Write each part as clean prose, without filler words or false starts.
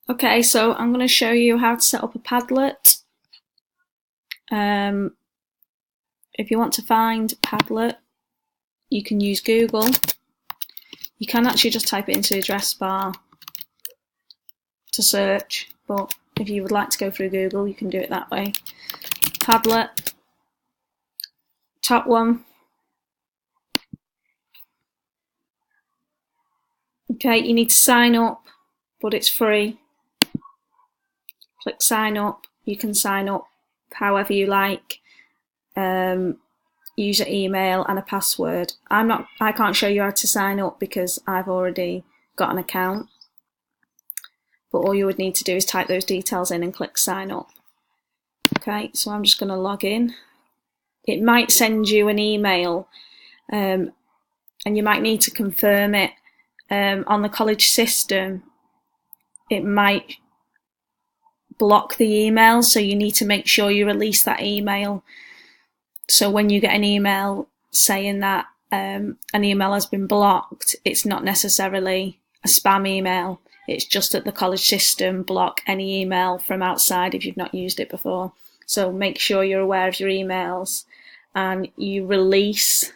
Okay, so I'm going to show you how to set up a Padlet. If you want to find Padlet, you can use Google. You can actually just type it into the address bar to search, but if you would like to go through Google, you can do it that way. Padlet, top one. Okay, you need to sign up, but it's free. Click sign up. You can sign up however you like. Use an email and a password. I can't show you how to sign up because I've already got an account. But all you would need to do is type those details in and click sign up. Okay, so I'm just going to log in. It might send you an email and you might need to confirm it. On the college system, it might block the email, so you need to make sure you release that email. So when you get an email saying that an email has been blocked, it's not necessarily a spam email. It's just that the college system block any email from outside if you've not used it before. So make sure you're aware of your emails and you release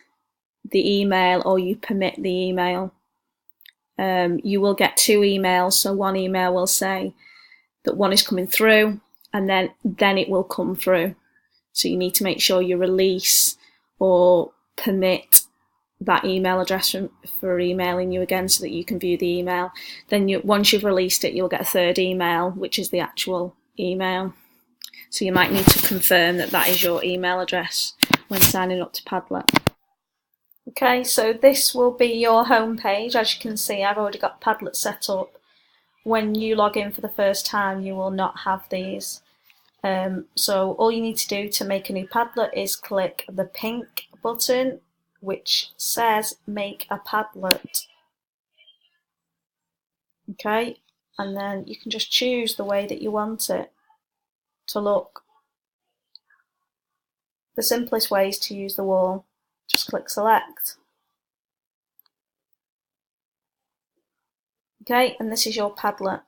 the email or you permit the email. You will get two emails. So one email will say that one is coming through and then it will come through. So you need to make sure you release or permit that email address for emailing you again so that you can view the email. Then once you've released it, you'll get a third email, which is the actual email. So you might need to confirm that that is your email address when signing up to Padlet. Okay, so this will be your home page. As you can see, I've already got Padlet set up. When you log in for the first time, you will not have these. So all you need to do to make a new Padlet is click the pink button which says make a Padlet. Okay, and then you can just choose the way that you want it to look. The simplest way is to use the wall. Just click select. Okay, and this is your Padlet.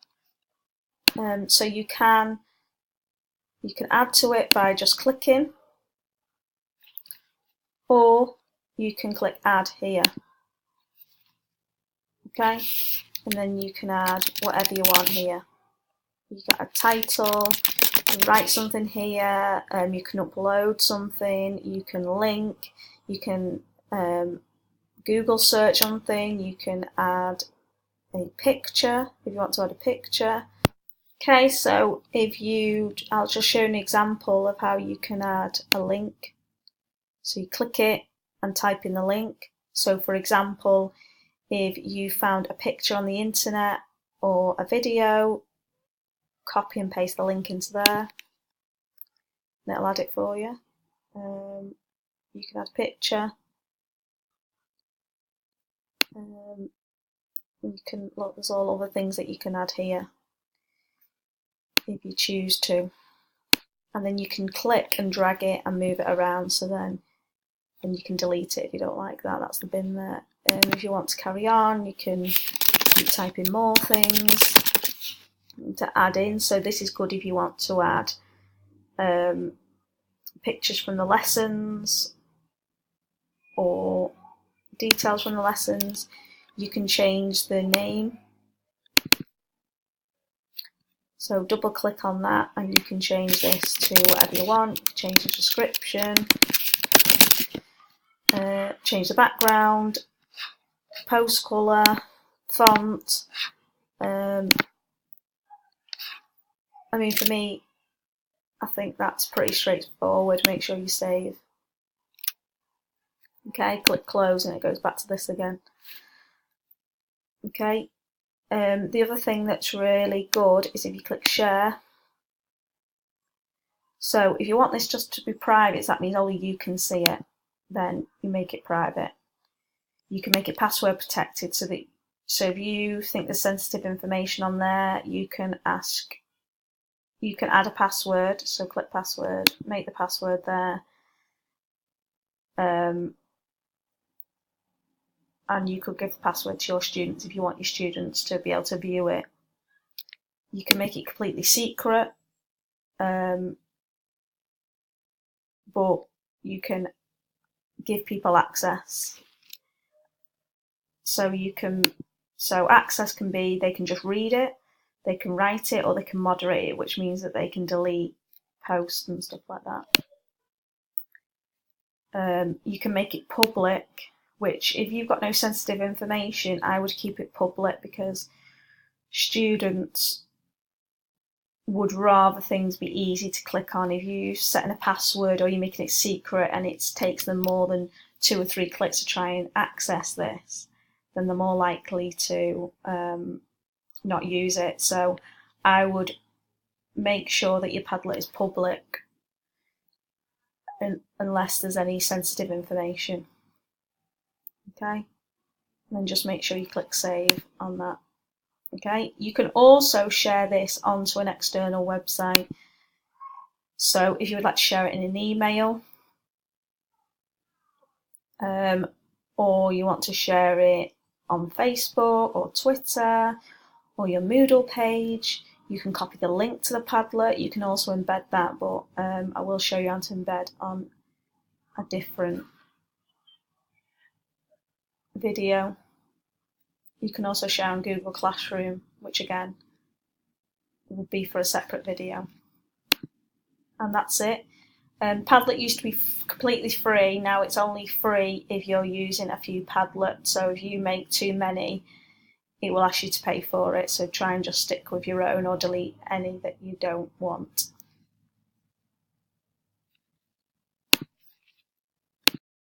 So you can add to it by just clicking, or you can click add here. Okay, and then you can add whatever you want here. You can add a title, you can write something here, you can upload something, you can link, you can Google search something, you can add a picture if you want to add a picture. Okay, so I'll just show an example of how you can add a link. So you click it and type in the link. So for example, if you found a picture on the internet or a video, copy and paste the link into there and it'll add it for you. You can add a picture. You can look, there's all other things that you can add here if you choose to. And then you can click and drag it and move it around, so then you can delete it if you don't like that. That's the bin there. If you want to carry on, you can type in more things to add in. So this is good if you want to add pictures from the lessons or details from the lessons. You can change the name. So double click on that and you can change this to whatever you want. You can change the description, change the background, post colour, font. I mean, for me, I think that's pretty straightforward. Make sure you save. Okay, click close and it goes back to this again. Okay, the other thing that's really good is if you click share. So if you want this just to be private, that means only you can see it, then you make it private. You can make it password protected so if you think there's sensitive information on there, you can add a password. So click password, make the password there. And you could give the password to your students if you want your students to be able to view it. You can make it completely secret, but you can give people access. So access can be, they can just read it, they can write it, or they can moderate it, which means that they can delete posts and stuff like that. You can make it public, which if you've got no sensitive information, I would keep it public, because students would rather things be easy to click on. If you're setting a password or you're making it secret and it takes them more than 2 or 3 clicks to try and access this, then they're more likely to not use it. So I would make sure that your Padlet is public unless there's any sensitive information. Okay, and then just make sure you click save on that. Okay, you can also share this onto an external website. So if you would like to share it in an email, or you want to share it on Facebook or Twitter or your Moodle page, you can copy the link to the Padlet. You can also embed that, but I will show you how to embed on a different video. You can also share on Google Classroom, which again would be for a separate video. And that's it. Padlet used to be completely free. Now it's only free if you're using a few Padlets. So if you make too many, it will ask you to pay for it. So try and just stick with your own, or delete any that you don't want.